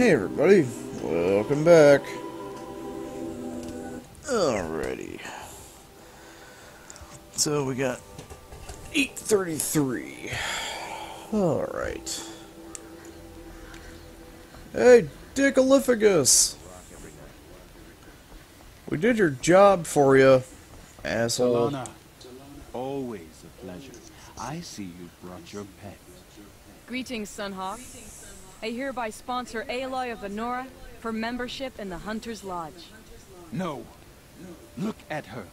Hey everybody, welcome back. Alrighty. So we got 8:33. Alright. Hey, Dickolifagus! We did your job for you, asshole. Talana, always a pleasure. I see you brought your pet. Greetings, Sunhawk. I hereby sponsor Aloy of the Nora for membership in the Hunter's Lodge. No. Look at her.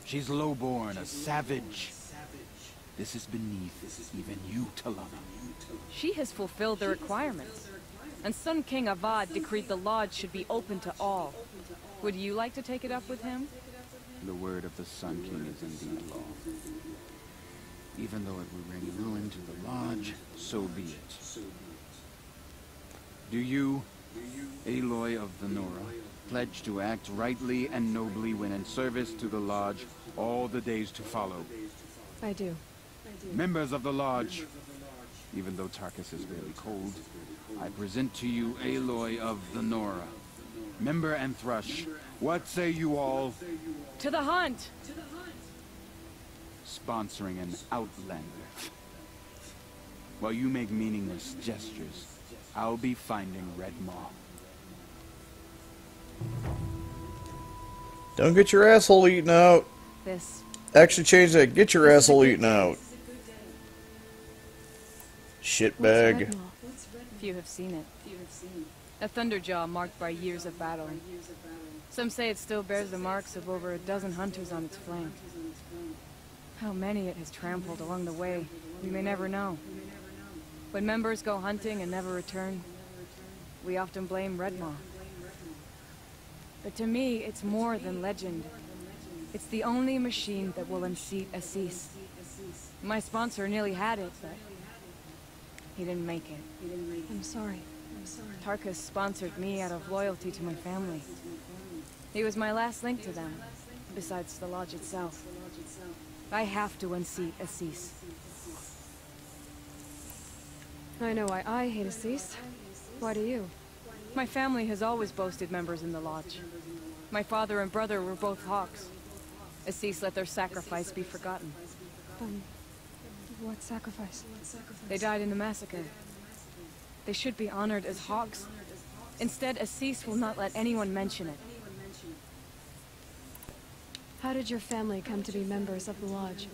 She's lowborn, a savage. This is beneath even you, Talana. She has fulfilled the requirements, and Sun King Avad decreed the lodge should be open to all. Would you like to take it up with him? The word of the Sun King is indeed law. Even though it will bring ruin to the lodge, so be it. Do you, Aloy of the Nora, pledge to act rightly and nobly when in service to the lodge all the days to follow? I do. Members of the lodge, even though Tarkus is very cold, I present to you Aloy of the Nora. Member and Thrush, what say you all? To the hunt! Sponsoring an outlander. While you make meaningless gestures, I'll be finding Red Maw. Don't get your asshole eaten out. This. Actually change that, get your asshole eaten out. Shitbag. Few have seen it. A Thunderjaw marked by years of battle. Some say it still bears the marks of over a dozen hunters on its flank. How many it has trampled along the way, we may never know. When members go hunting and never return, we often blame Red Maw. But to me, it's more than legend. It's the only machine that will unseat Assis. My sponsor nearly had it, but he didn't make it. I'm sorry. Tarkus sponsored me out of loyalty to my family. He was my last link to them, besides the lodge itself. I have to unseat Assis. I know why I hate Assis. Why do you? My family has always boasted members in the lodge. My father and brother were both Hawks. Assis let their sacrifice be forgotten. What sacrifice? They died in the massacre. They should be honored as Hawks. Instead, Assis will not let anyone mention it. How did your family come to be members of the lodge?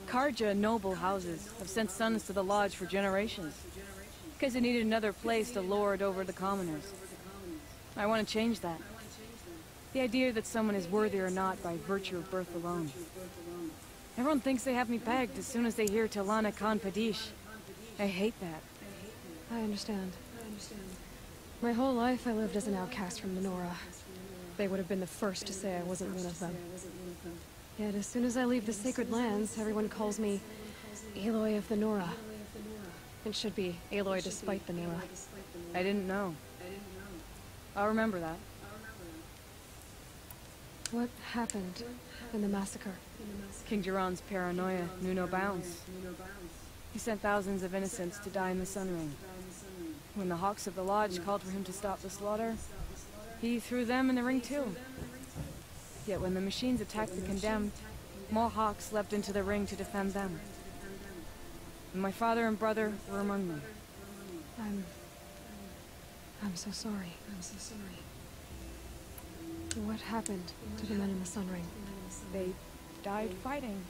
Karja noble houses have sent sons to the lodge for generations. Because they needed another place to lord over the commoners. I want to change that. The idea that someone is worthy or not by virtue of birth alone. Everyone thinks they have me pegged as soon as they hear Talana Khan Padish. I hate that. I understand. My whole life I lived as an outcast from the Nora. They would have been the first to say I wasn't one of them. Yet as soon as I leave the sacred lands, everyone calls me Aloy of the Nora. It should be Aloy despite the Nora. I didn't know. I'll remember that. What happened in the massacre? King Jiran's paranoia knew no bounds. He sent thousands of innocents to die in the Sun Ring. When the Hawks of the Lodge called for him to stop the slaughter, he threw them in the ring too. Yet when the machines attacked the condemned, more Hawks leapt into the ring to defend them. And my father and brother were among them. I'm so sorry. What happened to the men in the Sun Ring? They died fighting.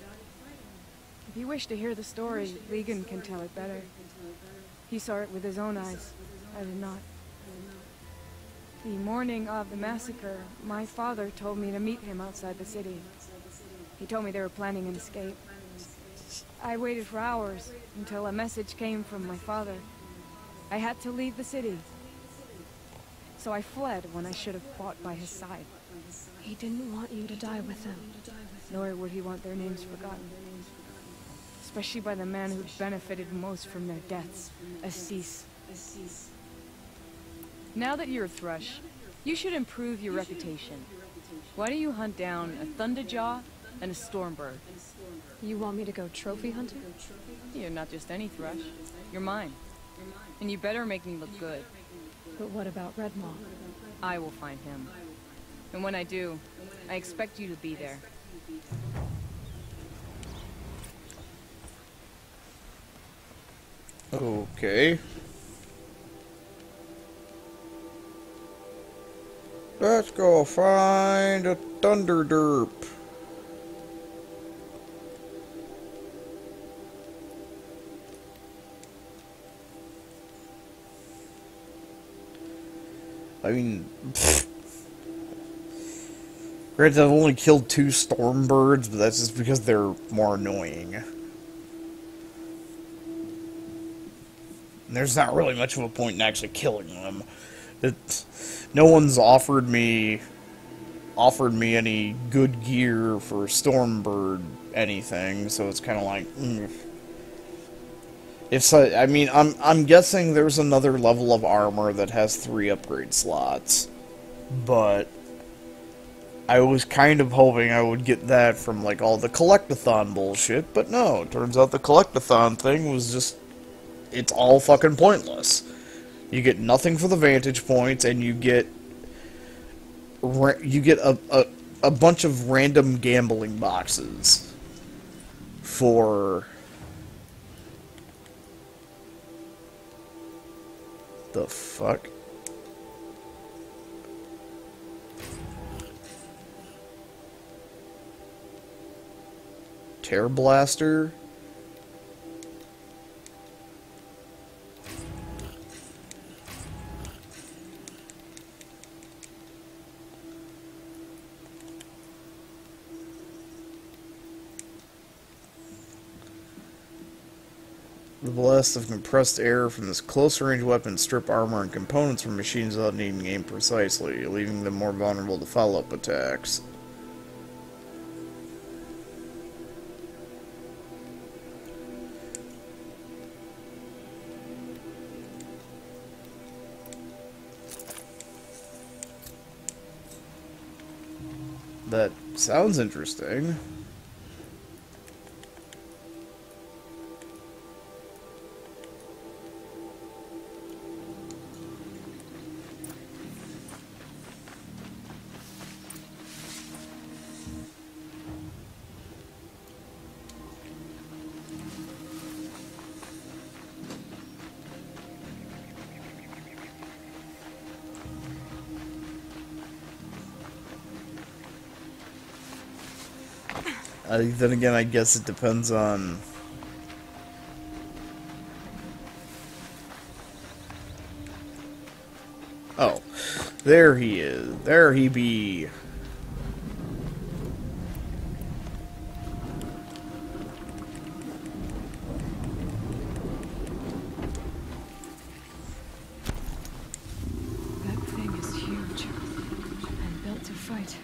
If you wish to hear the story, Legan can tell it better. He saw it with his own eyes. I did not. The morning of the massacre, my father told me to meet him outside the city. He told me they were planning an escape. I waited for hours until a message came from my father. I had to leave the city. So I fled when I should have fought by his side. He didn't want you to die with them. Nor would he want their names forgotten. Especially by the man who benefited most from their deaths, Assis. Now that you're a Thrush, you should improve your reputation. Why don't you hunt down a Thunderjaw and a Stormbird? You want me to go trophy hunting? You're not just any Thrush. You're mine. And you better make me look good. But what about Redmaw? I will find him. And when I do, I expect you to be there. Okay. Let's go find a Thunder Derp. I mean, granted, I've only killed 2 Stormbirds, but that's just because they're more annoying. And there's not really much of a point in actually killing them. No one's offered me any good gear for Stormbird anything, so it's kind of like, If so, I mean, I'm guessing there's another level of armor that has 3 upgrade slots, but I was kind of hoping I would get that from like all the collectathon bullshit, but no, it turns out the collectathon thing was just, it's all fucking pointless. You get nothing for the vantage points, and you get a bunch of random gambling boxes for the fuck? Tear Blaster? The blast of compressed air from this close-range weapon strip armor and components from machines without needing to aim precisely, leaving them more vulnerable to follow-up attacks. That sounds interesting. Then again, I guess it depends on... Oh, there he is. There he be. That thing is huge. And built to fight.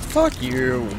Fuck you.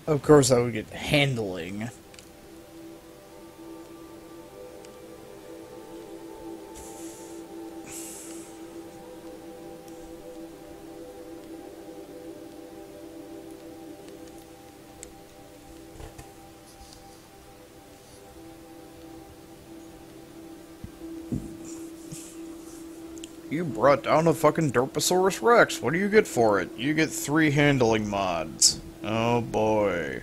Of course I would get handling. You brought down a fucking Derposaurus Rex. What do you get for it? You get 3 handling mods. Oh boy.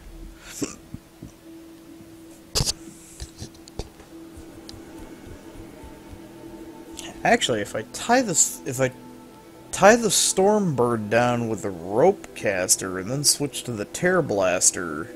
Actually, if I tie the Stormbird down with the rope caster and then switch to the Tear Blaster.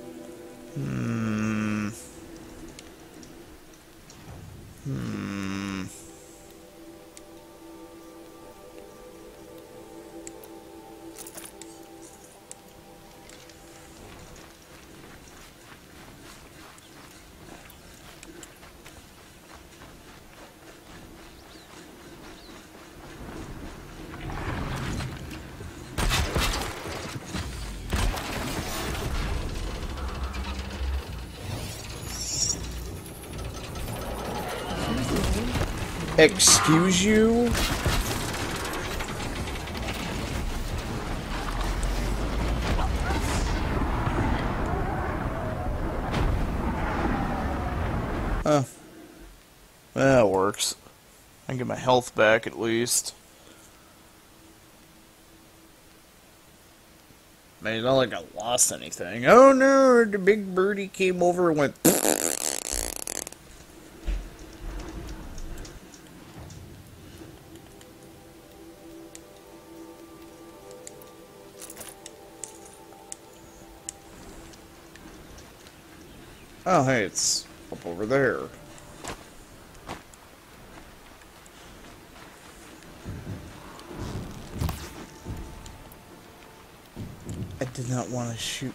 Excuse you? Huh. That works. I get my health back at least. I mean, it's not like I lost anything. Oh no, the big birdie came over and went... Oh, hey, it's up over there. I did not want to shoot.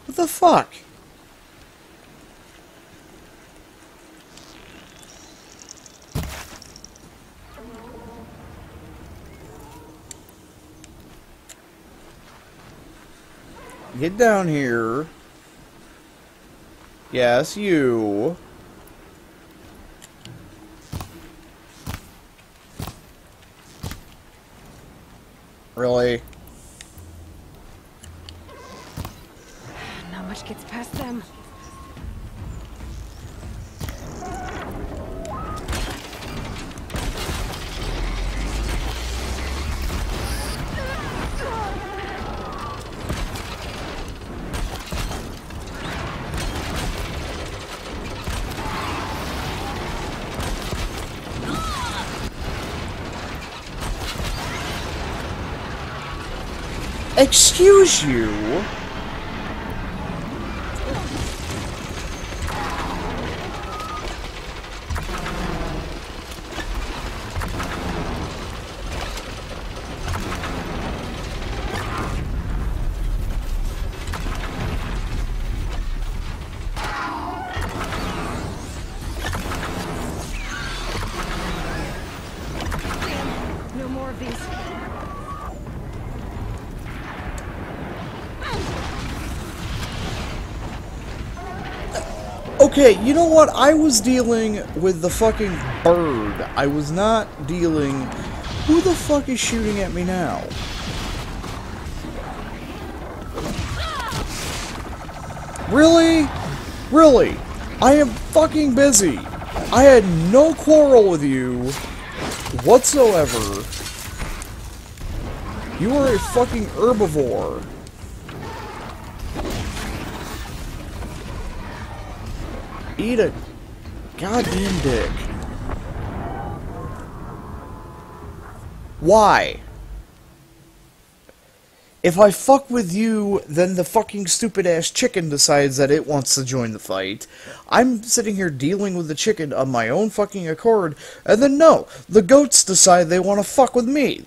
What the fuck? Get down here. Yes, you. Really? Not much gets past them. Excuse you? No more of these. Okay, you know what? I was dealing with the fucking bird. I was not dealing... Who the fuck is shooting at me now? Really? Really? I am fucking busy. I had no quarrel with you whatsoever. You are a fucking herbivore. Eat a goddamn dick. Why? If I fuck with you, then the fucking stupid-ass chicken decides that it wants to join the fight. I'm sitting here dealing with the chicken on my own fucking accord, and then no, the goats decide they want to fuck with me.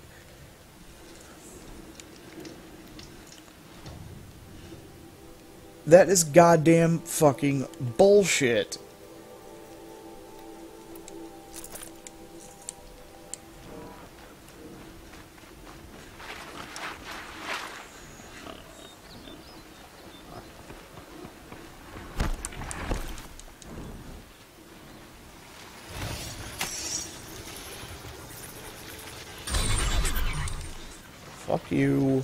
That is goddamn fucking bullshit. Fuck you.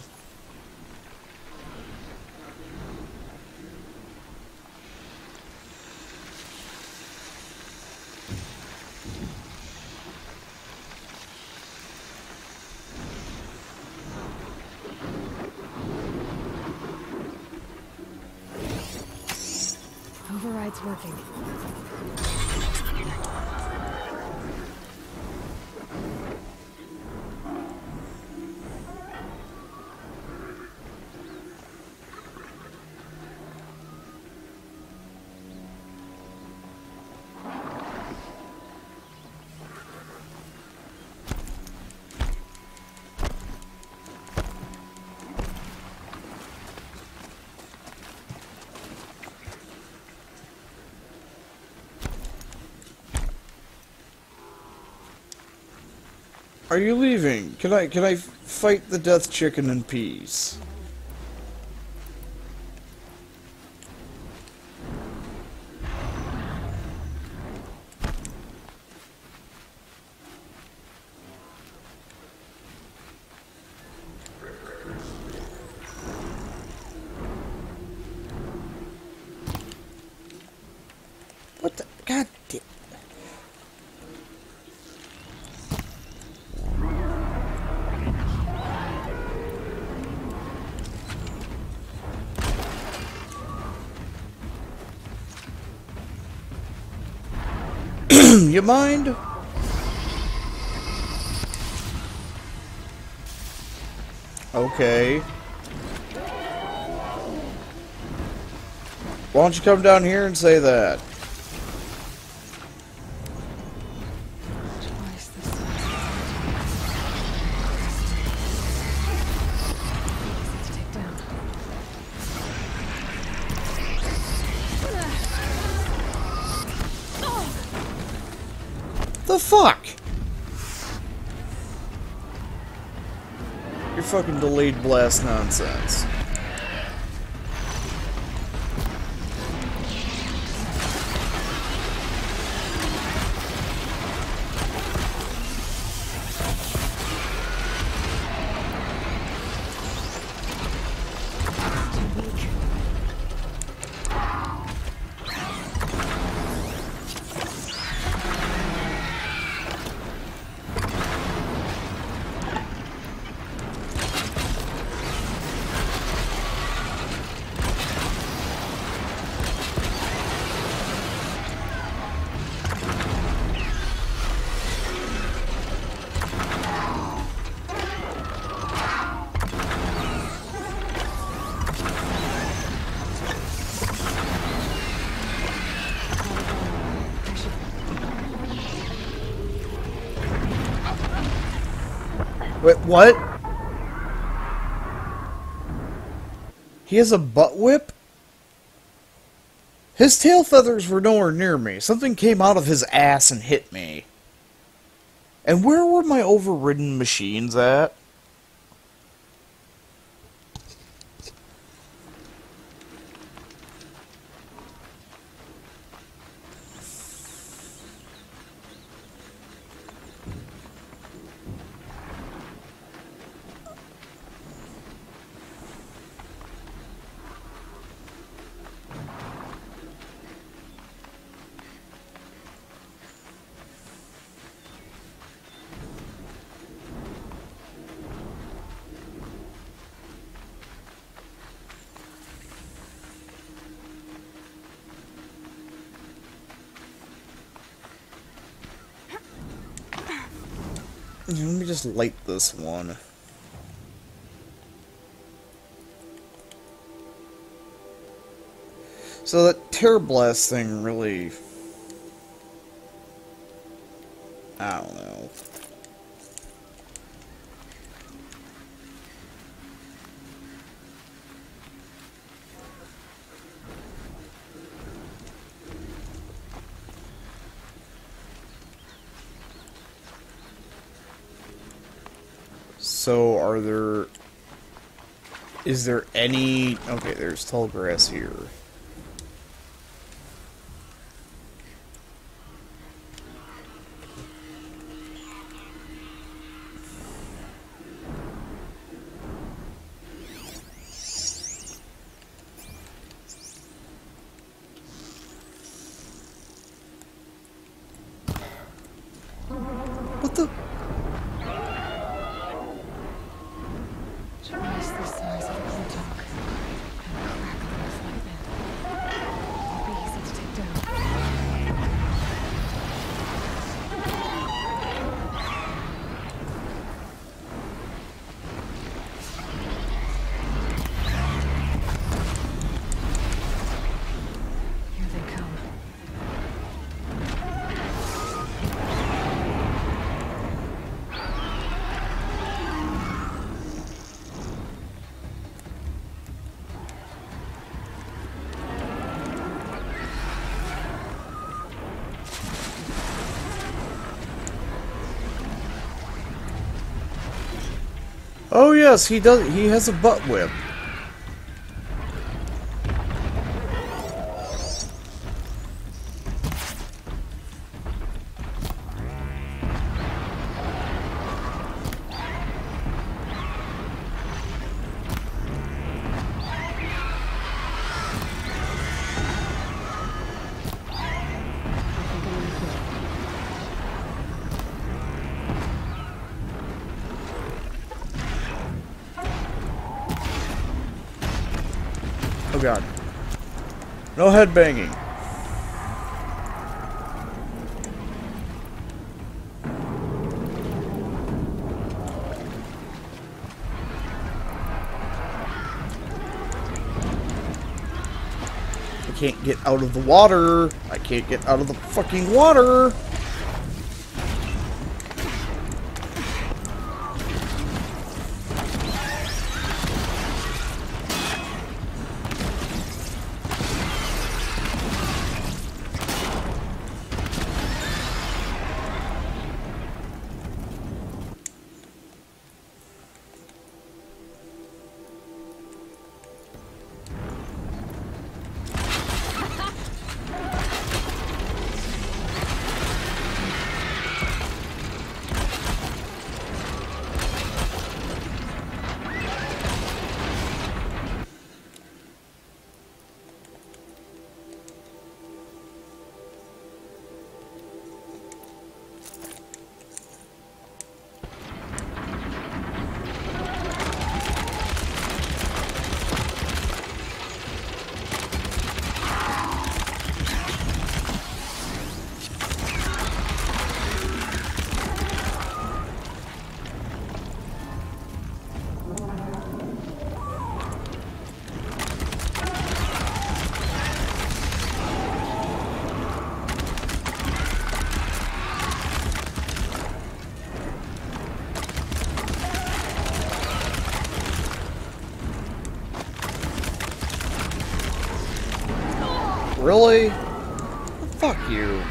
Override's working. Are you leaving? Can I fight the death chicken in peace? What the god damn. You mind? Okay. Why don't you come down here and say that? Twice the size. Easy to take down. The fuck? Your fucking delayed blast nonsense. Wait, what? He has a butt whip? His tail feathers were nowhere near me. Something came out of his ass and hit me. And where were my overridden machines at? Let me just light this one. So that Terror Blast thing really... I don't know. So, are there... Is there any... Okay, there's tall grass here. What the... Twice the size of a bulldog. And crackling like that. They'll be easy to take down. Here they come. Oh yes, he does. He has a butt whip. Oh god. No headbanging. I can't get out of the water. I can't get out of the fucking water. Really? Fuck you.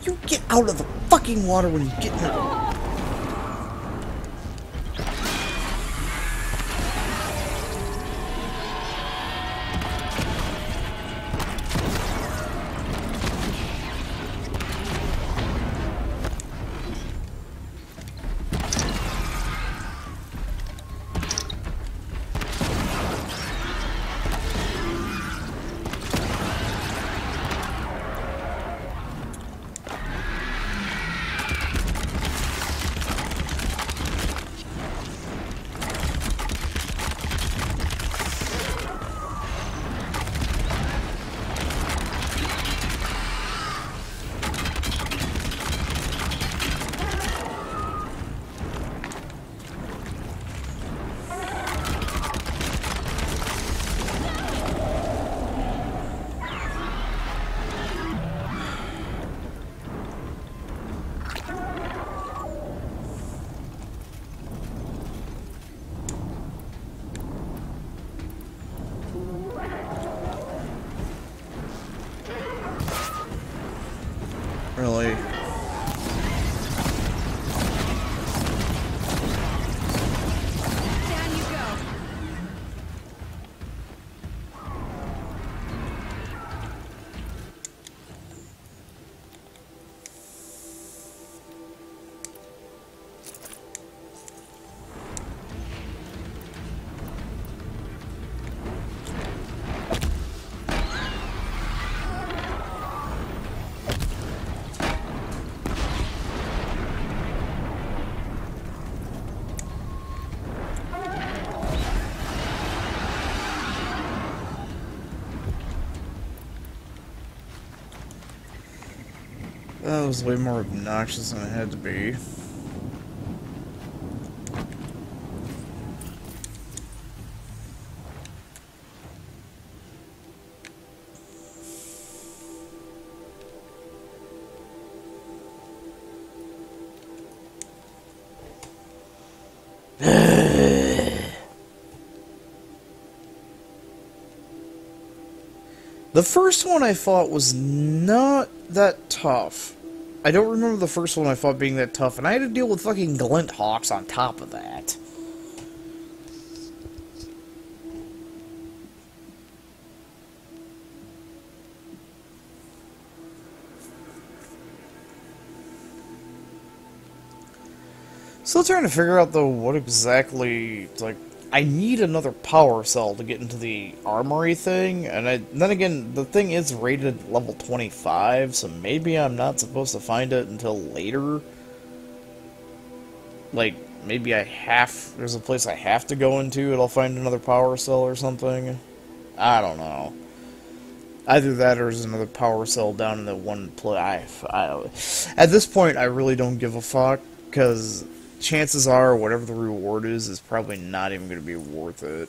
You get out of the fucking water when you get in it. Really? Down you go. That was way more obnoxious than it had to be. The first one I fought was not that tough. I don't remember the first one I fought being that tough, and I had to deal with fucking glint hawks on top of that. Still trying to figure out, though, what exactly, like, I need another power cell to get into the armory thing, and then again, the thing is rated level 25, so maybe I'm not supposed to find it until later. Like, maybe there's a place I have to go into, and I'll find another power cell or something. I don't know. Either that or there's another power cell down in the one place. At this point, I really don't give a fuck, because chances are whatever the reward is probably not even going to be worth it.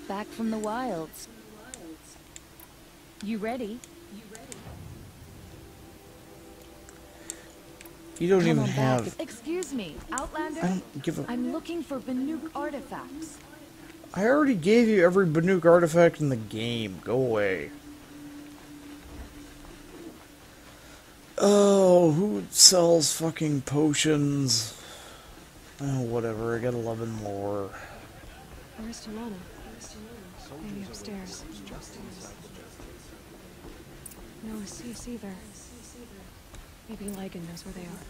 Back from the wilds. You ready? You don't Come even on have... back. Excuse me, Outlander? I don't give a... I'm looking for Banuk artifacts. I already gave you every Banuk artifact in the game. Go away. Oh, who sells fucking potions? Oh, whatever. I got 11 more. Where's Talana? Maybe upstairs. No Assis either. Maybe Lygan knows where they are.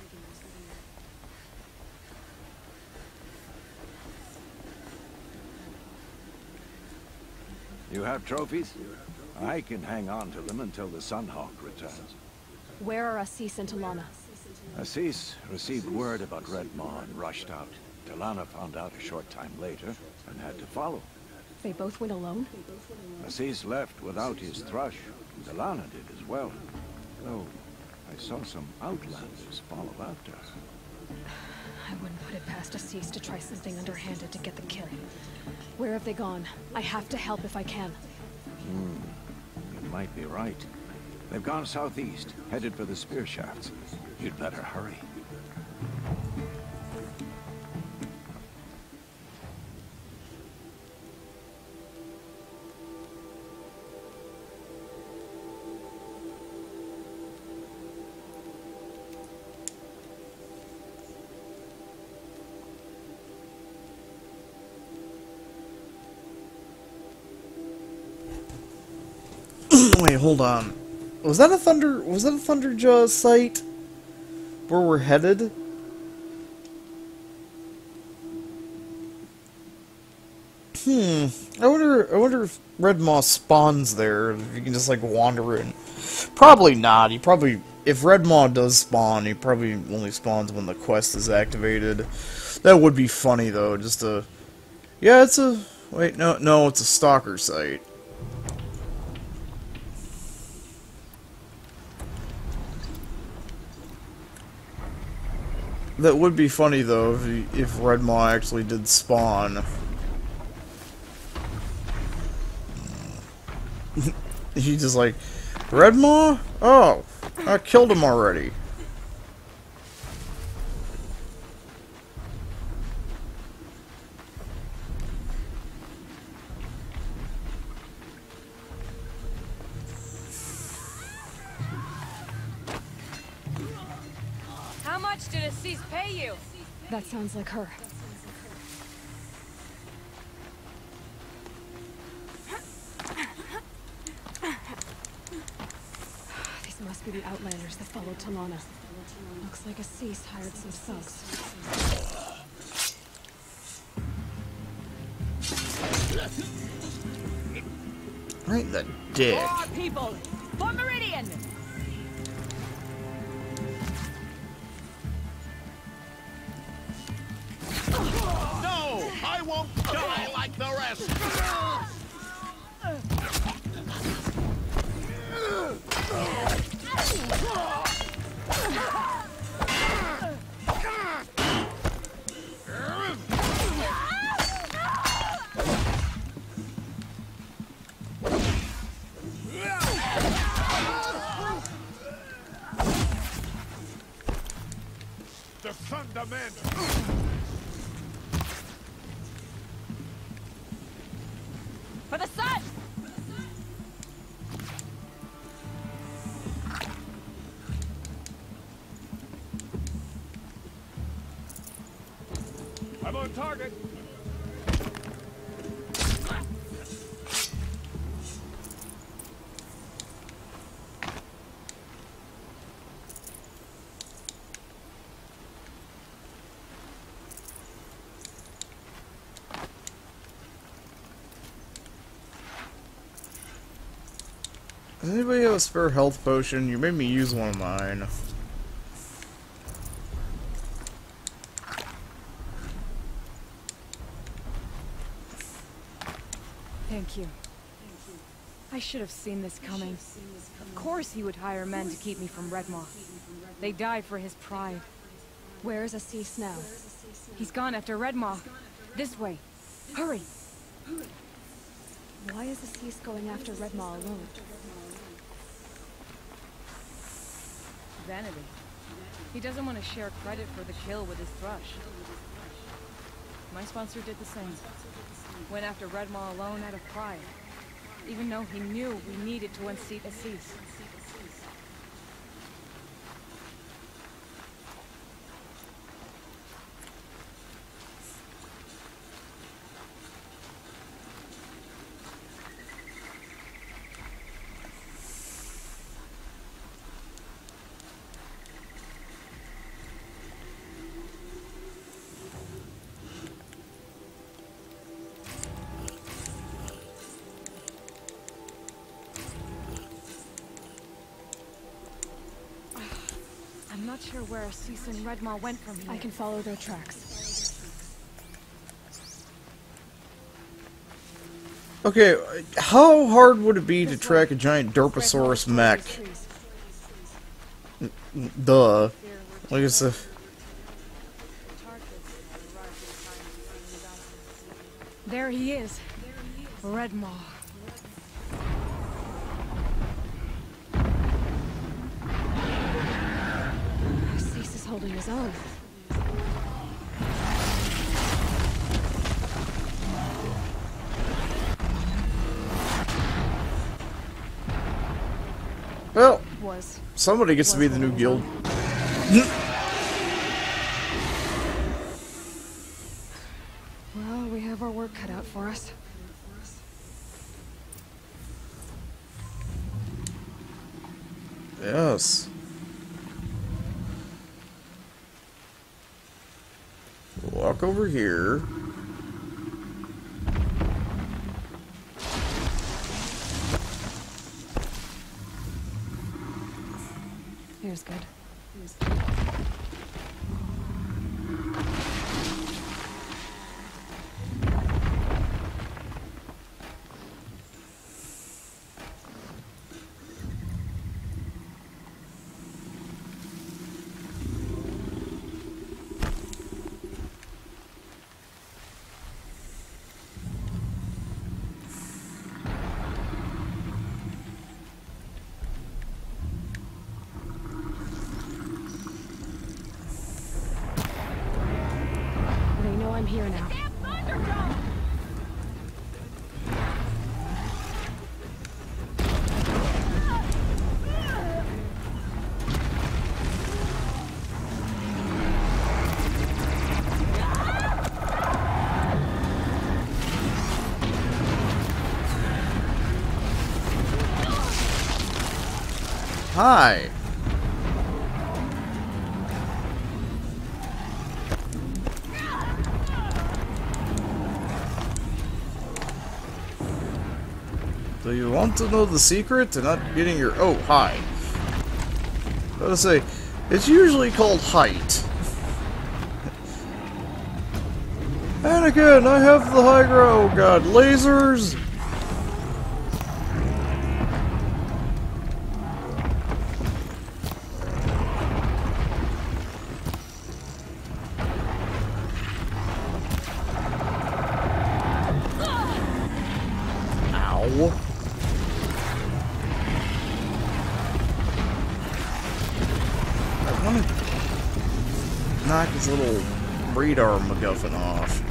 You have trophies? I can hang on to them until the Sunhawk returns. Where are Assis and Talana? Assis received word about Red Maw and rushed out. Delana found out a short time later and had to follow. They both went alone? Assis left without his thrush. Delana did as well. Though I saw some outlanders follow after her. I wouldn't put it past Assis to try something underhanded to get the kill. Where have they gone? I have to help if I can. You might be right. They've gone southeast, headed for the spear shafts. You'd better hurry. Wait, hold on. Was that a Thunderjaw site? Where we're headed? I wonder if Red Moss spawns there, if you can just, like, wander in. Probably not. If Red Maw does spawn, he probably only spawns when the quest is activated. That would be funny, though, just to... Yeah, it's a... Wait, no, it's a stalker site. That would be funny, though, if Red Maw actually did spawn. He just like, Red Maw? Oh, I killed him already. How much did Assis pay you? That sounds like her. These must be the Outlanders that followed Talana. Looks like Assis hired some thugs. Right in the dick. More people! For Meridian! No! I won't die like the rest! The fundamental! For the sun! I'm on target! Does anybody have a spare health potion? You made me use one of mine. Thank you. I should have seen this coming. Of course he would hire men to keep me from Red Maw. They died for his pride. Where is Assis now? He's gone after Red Maw. This way. Hurry! Why is Assis going after Red Maw alone? Vanity. He doesn't want to share credit for the kill with his thrush. My sponsor did the same. Went after Red Maw alone out of pride. Even though he knew we needed to unseat Assis. sure where Cease and Redmaw went from here. I can follow their tracks. Okay, how hard would it be to track a giant Derposaurus mech? Duh. Like it's a... There he is. Redmaw. Cease is holding his own. Well, Was. somebody gets to be the new guild. Well, we have our work cut out for us. Yes. Walk over here. Here's good. They know I'm here now. Hi. Do you want to know the secret to not getting your... Oh, hi. I was gonna say, it's usually called height. Anakin, I have the high ground. Oh god, lasers! Ow. I want to knock his little radar MacGuffin off.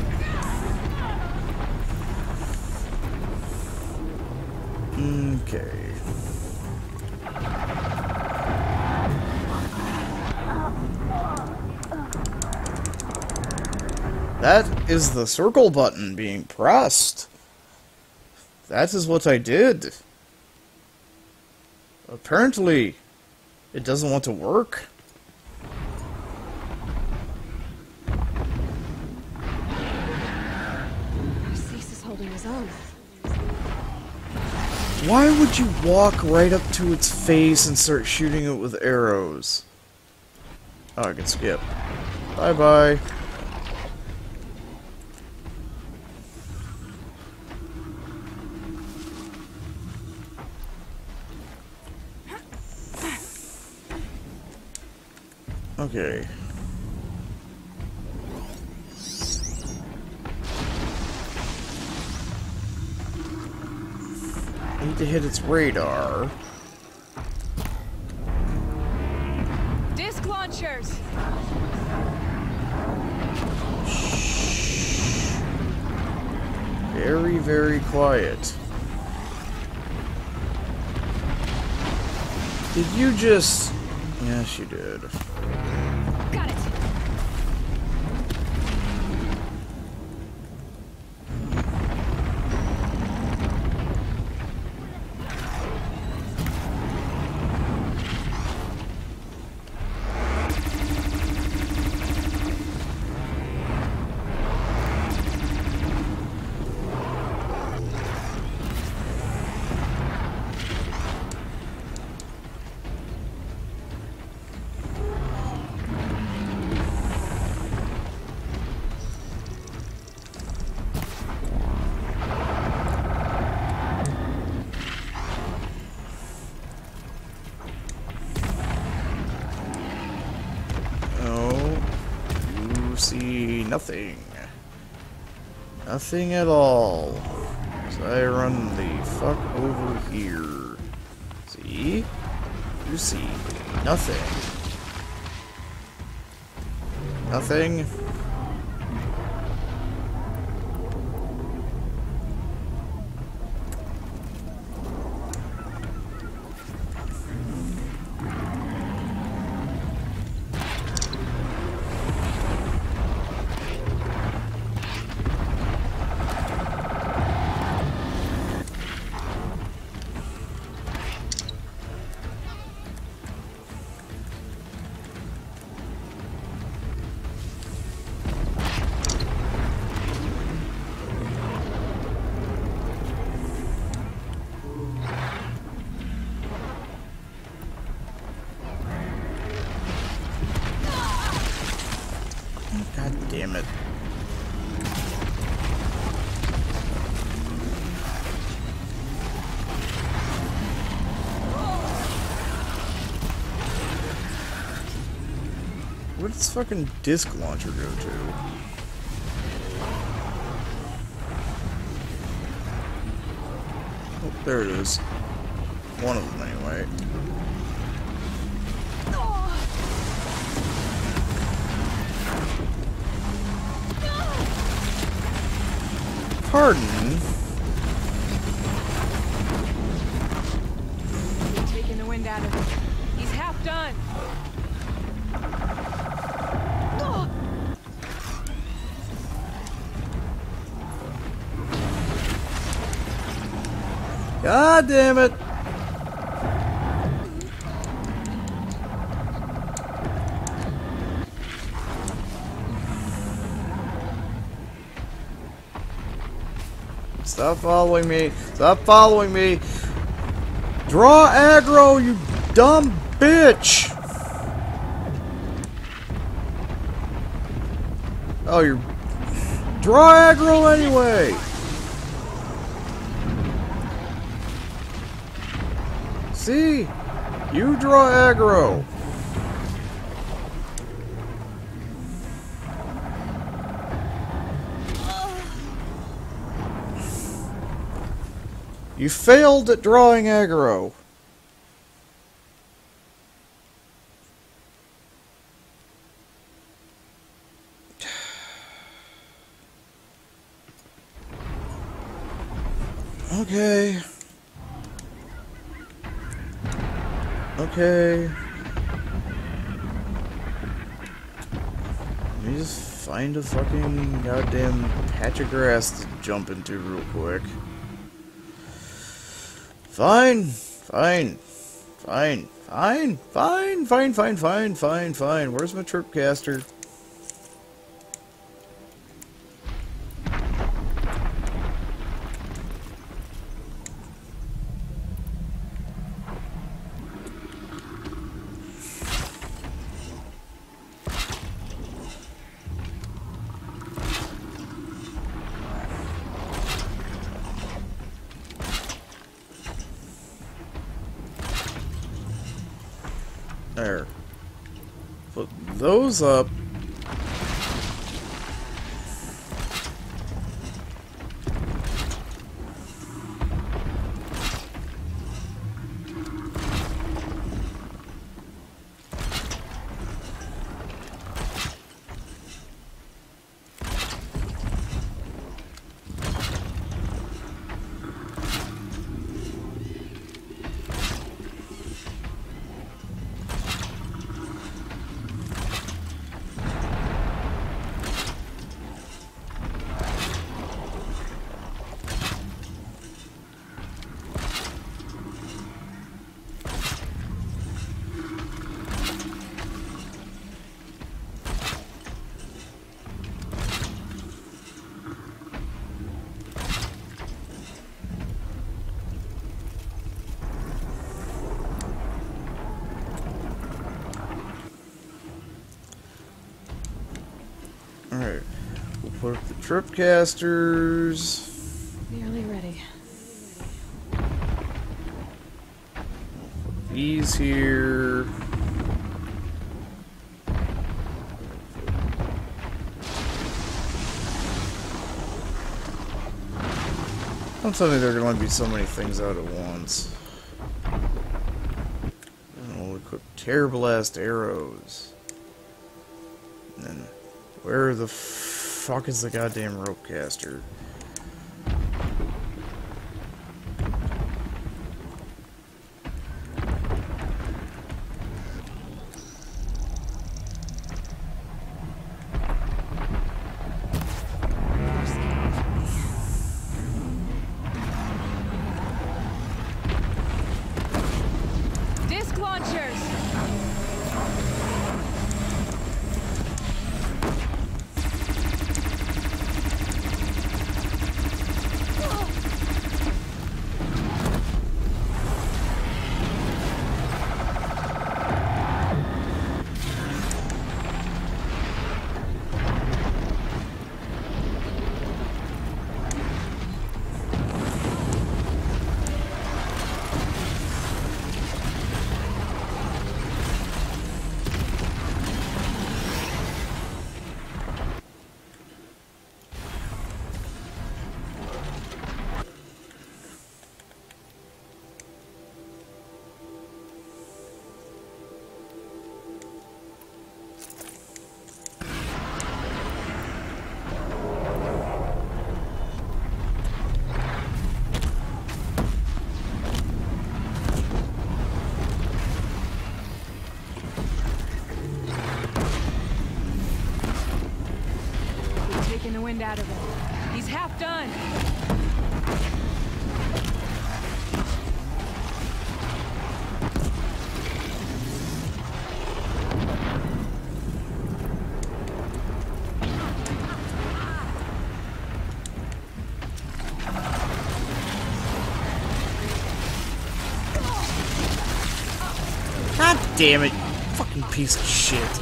Okay. That is the circle button being pressed. That is what I did. Apparently, it doesn't want to work. Cease is holding his own. Why would you walk right up to its face and start shooting it with arrows? Oh, I can skip. Bye-bye. Okay. I need to hit its radar. Disc launchers! Very, very quiet. Did you just... Yes, you did. Got it. see nothing. Nothing at all. So I run the fuck over here. See? You see nothing. Nothing. God damn it. Where does this fucking disc launcher go to? Oh, there it is. One of them, anyway. Pardon? You're taking the wind out of him. He's half done. God damn it! Stop following me! Stop following me! Draw aggro, you dumb bitch! Oh, you're... Draw aggro anyway! See? You draw aggro! You failed at drawing aggro. Okay. Okay. Let me just find a fucking goddamn patch of grass to jump into real quick. Fine. Fine. Fine. Fine. Fine. Fine. Fine. Fine. Fine. Fine. Where's my tripcaster? There. Put those up. Alright. We'll put up the tripcasters. Nearly ready. These here. Don't tell me there are going to be so many things out at once. We'll equip Tear Blast arrows. And then, where the fuck is the goddamn rope caster? The wind out of him. He's half done. God damn it, fucking piece of shit.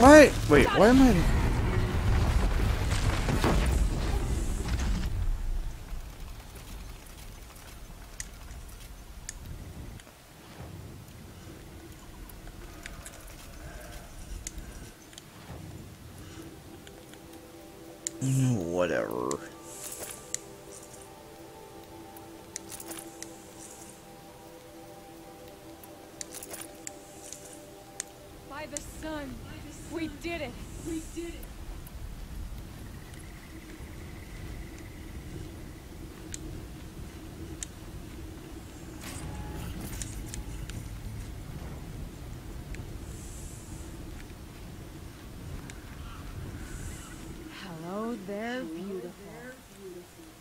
Why? Wait, why am I... Whatever. By the sun. We did it! We did it! Hello there, beautiful.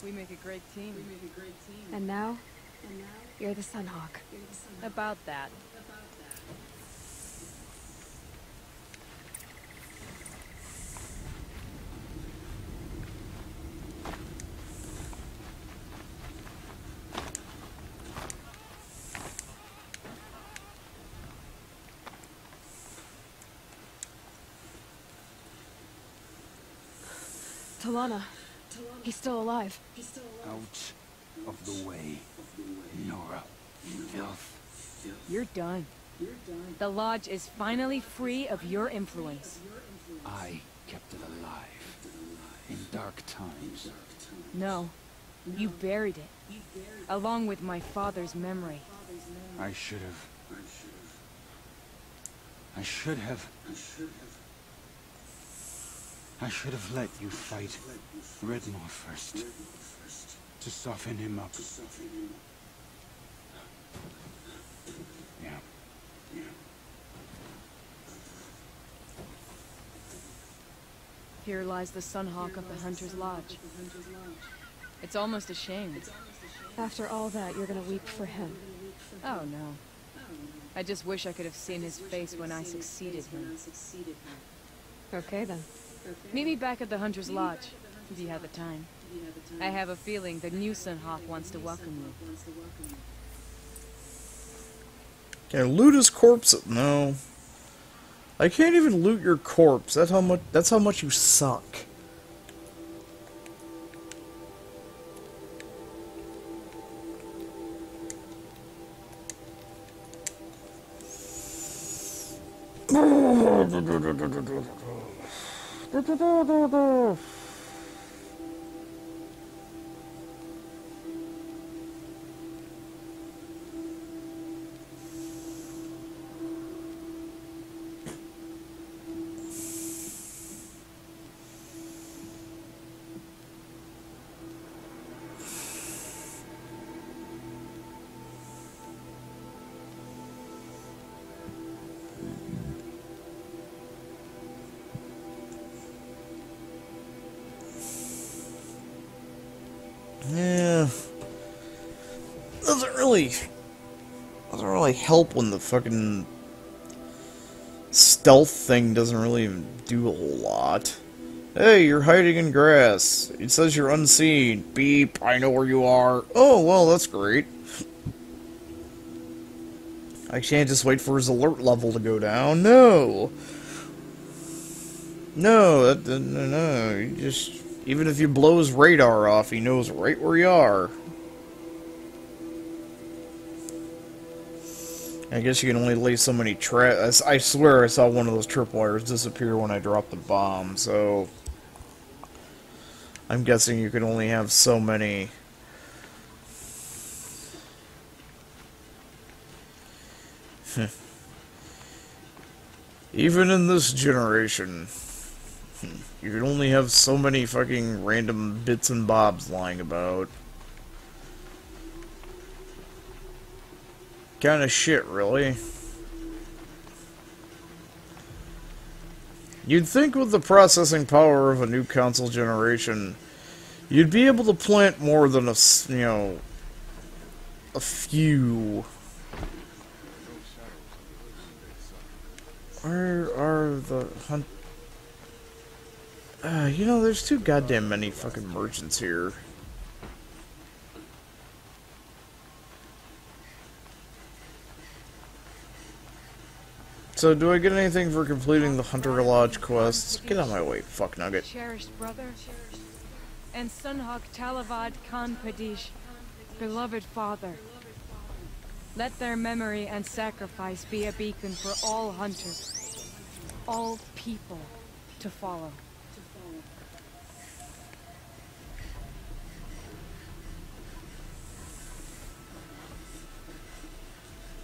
We make a great team. And now, you're the Sunhawk. About that. Talana. He's still alive. Out of the way, Nora. Filth. You're done. The Lodge is finally free of your influence. I kept it alive. in dark times. No. You buried it. Along with my father's memory. I should have... I should have let you fight Redmore first. To soften him up. Yeah. Here lies the Sunhawk of the Hunter's Lodge. It's almost a shame. After all that, you're gonna weep for him. Oh no. I just wish I could have seen his face when I succeeded him. Okay then. Meet me back at the Hunter's Lodge, if you have the time. I have a feeling the new Sunhawk wants to welcome you. Can I loot his corpse? No. I can't even loot your corpse. That's how much you suck. Yeah. Doesn't really help when the fucking stealth thing doesn't really even do a whole lot. Hey, you're hiding in grass. It says you're unseen. Beep, I know where you are. Oh, well, that's great. I can't just wait for his alert level to go down. No. No, no, you just... Even if you blow his radar off, he knows right where you are. I guess you can only lay so many traps. I swear I saw one of those tripwires disappear when I dropped the bomb, so... I'm guessing you can only have so many. Even in this generation... You can only have so many fucking random bits and bobs lying about. Kinda shit, really. You'd think with the processing power of a new console generation, you'd be able to plant more than a few. Where are the hunt? You know, there's too goddamn many fucking merchants here. So, do I get anything for completing the Hunter Lodge quests? Get out of my way, fuck nugget. Cherished brother, and Sunhawk Talavad Khan Padish, beloved father. Let their memory and sacrifice be a beacon for all hunters, all people to follow.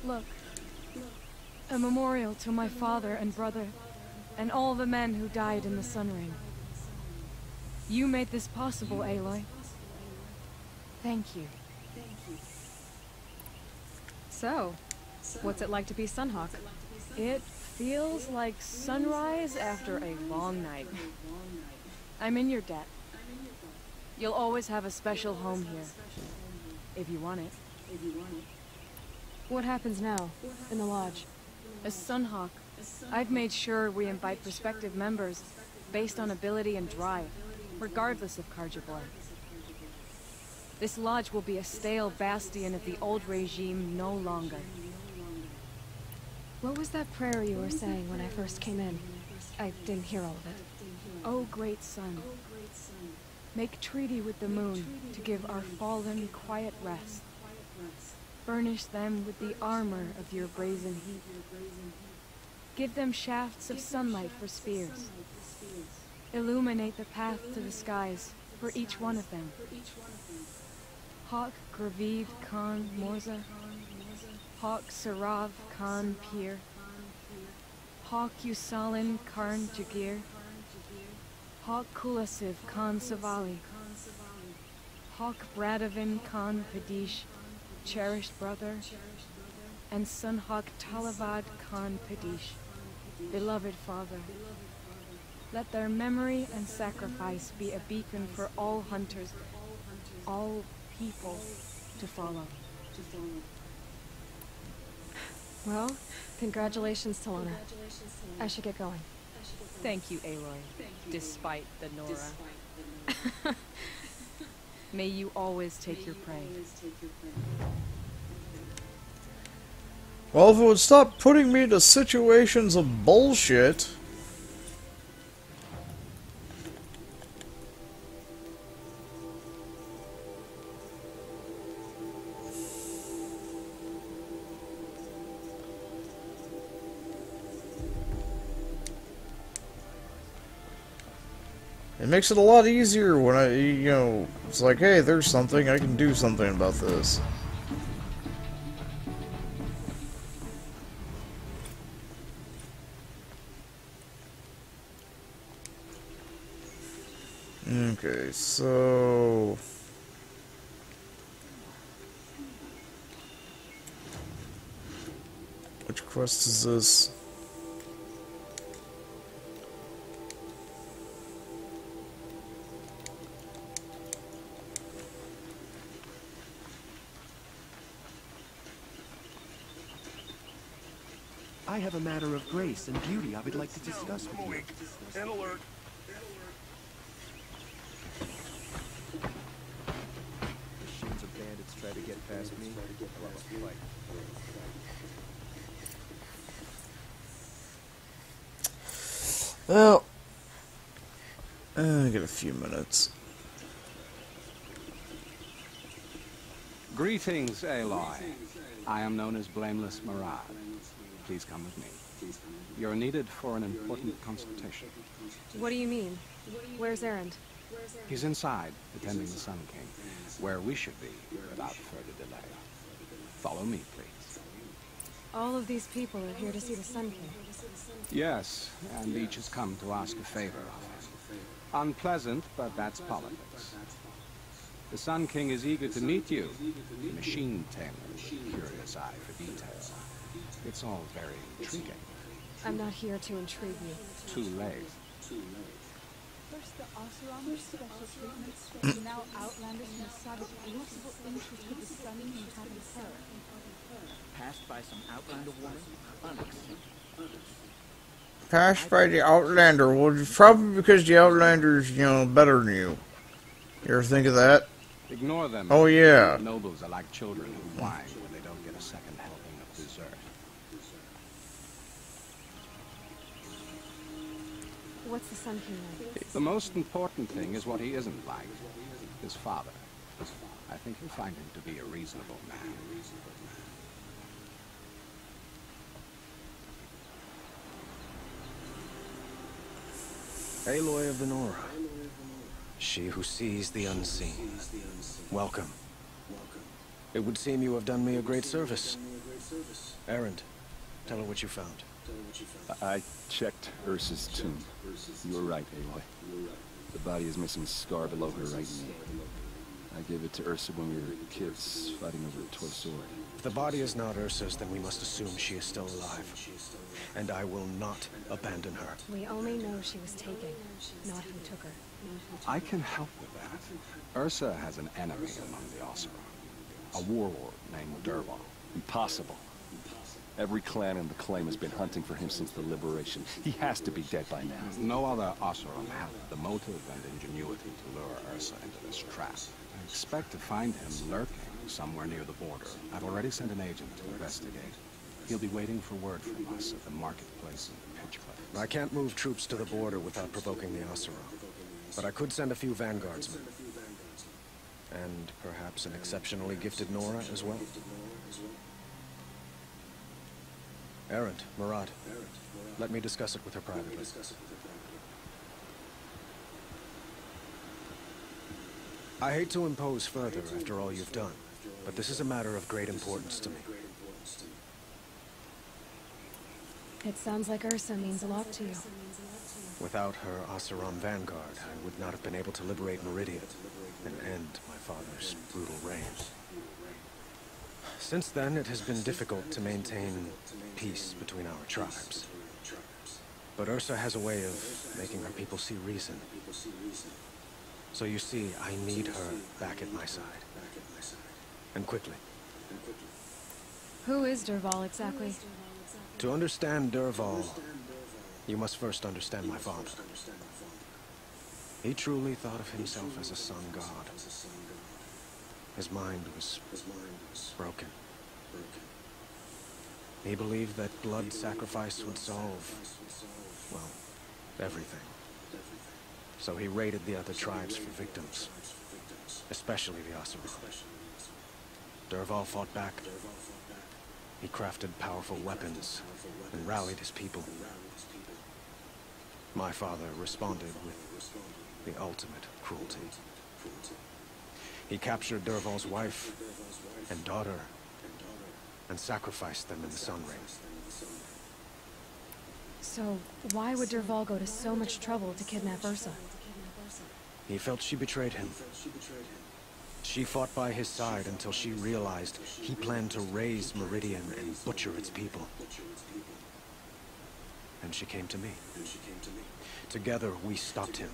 Look, a memorial to my father and brother, and all the men who died in the Sun Ring. You made this possible, Aloy. Thank you. So, what's it like to be Sunhawk? It feels like sunrise after a long night. I'm in your debt. You'll always have a special home here, if you want it. What happens now, in the lodge? As Sunhawk, I've made sure we invite prospective members based on ability and drive, regardless of Carja-Bor. This lodge will be a stale bastion of the old regime no longer. What was that prayer you were saying when I first came in? I didn't hear all of it. O great sun, make treaty with the moon to give our fallen quiet rest. Furnish them with the armor of your brazen heat. Give them shafts of sunlight for spears. Illuminate the path to the skies for each one of them. Hawk Gravid Khan Morza, Hawk Sarav Khan Pir, Hawk Usalin Karn Jagir, Hawk Kulasiv Khan Savali, Hawk Bradavin Khan Padish, cherished brother, and son Hawk Talavad Khan Padish, beloved father. Let their memory and sacrifice be a beacon for all hunters, all people to follow. Well, congratulations, Talana. I should get going. Thank you, Aloy, despite the Nora. May you always take your prey. Well, if it would stop putting me into situations of bullshit... It makes it a lot easier when it's like, hey, there's something, I can do something about this. Okay, so... Which quest is this? I have a matter of grace and beauty I would like to discuss with you. And alert. Machines of bandits try to get past me. I'll fight. Well... I got a few minutes. Greetings, Aloy. I am known as Blameless Marad. Please come with me. You're needed for an important consultation. What do you mean? Where's Erend? He's inside, attending the Sun King, where we should be, without further delay. Follow me, please. All of these people are here to see the Sun King. Yes, and each has come to ask a favor of him. Unpleasant, but that's politics. The Sun King is eager to meet you, a machine tamer with a curious eye for detail. It's all very intriguing. I'm not here to intrigue you. Too late. First the Oseram special treatments, and now Outlanders from the savage possible interest with the Sun King having her. Passed by some Outlander woman? Unacceptable. Passed by the Outlander. Well, it's probably because the Outlander's, better than you. You ever think of that? Ignore them. Oh, yeah. Nobles are like children who whine when they don't get a second helping of dessert. What's the Sun King like? The most important thing is what he isn't like. His father. I think you'll find him to be a reasonable man. Aloy of the Nora. She who sees the unseen. Welcome. It would seem you have done me a great service. Erend, tell her what you found. I checked Ursa's tomb. You were right, Aloy. The body is missing a scar below her right knee. I gave it to Ursa when we were kids, fighting over a toy sword. If the body is not Ursa's, then we must assume she is still alive. And I will not abandon her. We only know she was taken, not who took her. I can help with that. Ursa has an enemy among the Oseram. A warlord named Dervahl. Impossible. Every clan in the claim has been hunting for him since the liberation. He has to be dead by now. No other Oseram have the motive and ingenuity to lure Ursa into this trap. I expect to find him lurking somewhere near the border. I've already sent an agent to investigate. He'll be waiting for word from us at the marketplace in Pitchcliff. I can't move troops to the border without provoking the Oseram. But I could send a few vanguardsmen. And perhaps an exceptionally gifted Nora as well. Erend, Marad, let me discuss it with her privately. I hate to impose further after all you've done, but this is a matter of great importance to me. It sounds like Ursa means a lot to you. Without her Oseram vanguard, I would not have been able to liberate Meridian and end my father's brutal reign. Since then, it has been difficult to maintain peace between our tribes. But Ursa has a way of making her people see reason. So you see, I need her back at my side. And quickly. Who is Dervahl exactly? To understand Dervahl, you must first understand my father. He truly thought of himself as a sun god. His mind was broken. He believed that blood sacrifice would solve, well, everything. So he raided the other tribes for victims, especially the Oseram. Dervahl fought back. He crafted powerful weapons and rallied his people. My father responded with the ultimate cruelty. He captured Dervahl's wife and daughter and sacrificed them in the Sun Ring. So, why would Dervahl go to so much trouble to kidnap Ursa? He felt she betrayed him. She fought by his side until she realized he planned to raise Meridian and butcher its people. And she came to me. Together, we stopped him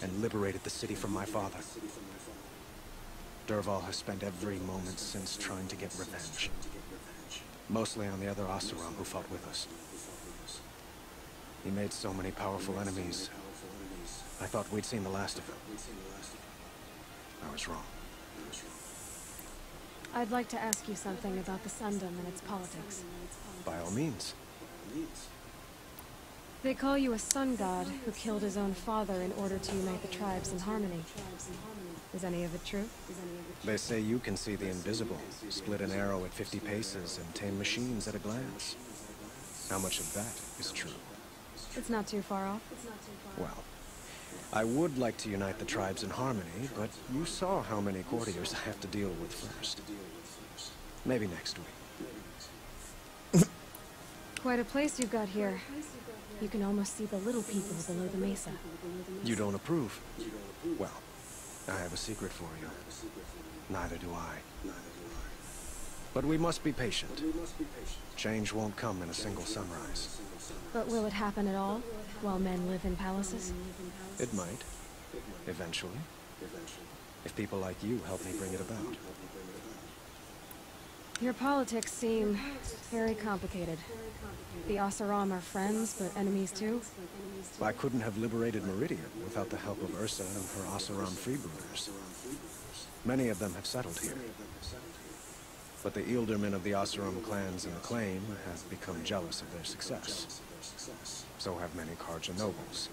and liberated the city from my father. Dervahl has spent every moment since trying to get revenge. Mostly on the other Oseram who fought with us. He made so many powerful enemies. I thought we'd seen the last of him. I was wrong. I'd like to ask you something about the Sundom and its politics. By all means. They call you a sun god who killed his own father in order to unite the tribes in harmony. Is any of it true? They say you can see the invisible, split an arrow at 50 paces, and tame machines at a glance. How much of that is true? It's not too far off. Well, I would like to unite the tribes in harmony, but you saw how many courtiers I have to deal with first. Maybe next week. Quite a place you've got here. You can almost see the little people below the mesa. You don't approve? Well, I have a secret for you. Neither do I. But we must be patient. Change won't come in a single sunrise. But will it happen at all, while men live in palaces? It might. Eventually. If people like you help me bring it about. Your politics seem very complicated. The Oseram are friends, but enemies too? I couldn't have liberated Meridian without the help of Ursa and her Oseram freebooters. Many of them have settled here. But the Ealdormen of the Oseram clans in Acclaim have become jealous of their success. So have many Carja nobles.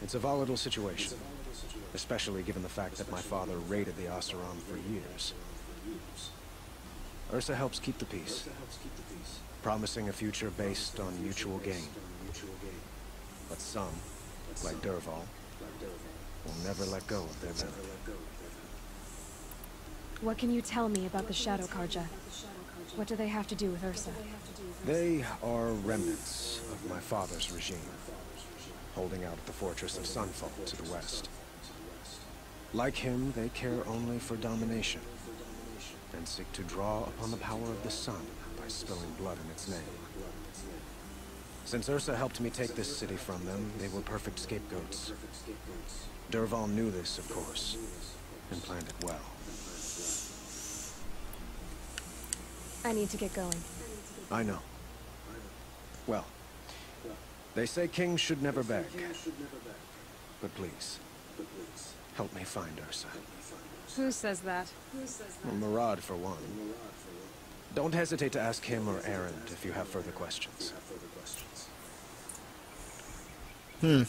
It's a volatile situation, especially given the fact that my father raided the Oseram for years. Ursa helps keep the peace, promising a future based on mutual gain. But some, like Dervahl, will never let go of their venom. What can you tell me about the Shadow Carja? What do they have to do with Ursa? They are remnants of my father's regime, holding out at the fortress of Sunfall to the west. Like him, they care only for domination, and seek to draw upon the power of the sun by spilling blood in its name. Since Ursa helped me take this city from them, they were perfect scapegoats. Dervahl knew this, of course, and planned it well. I need to get going. I know. Well, they say kings should never beg. But please, help me find Ursa. Who says that? Well, Murad, for one. Don't hesitate to ask him or Erend if you have further questions. I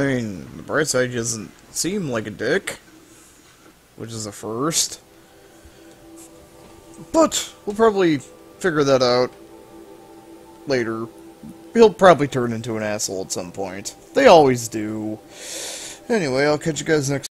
mean, the bright side doesn't seem like a dick, which is a first. But we'll probably figure that out later. he'll probably turn into an asshole at some point. They always do. Anyway, I'll catch you guys next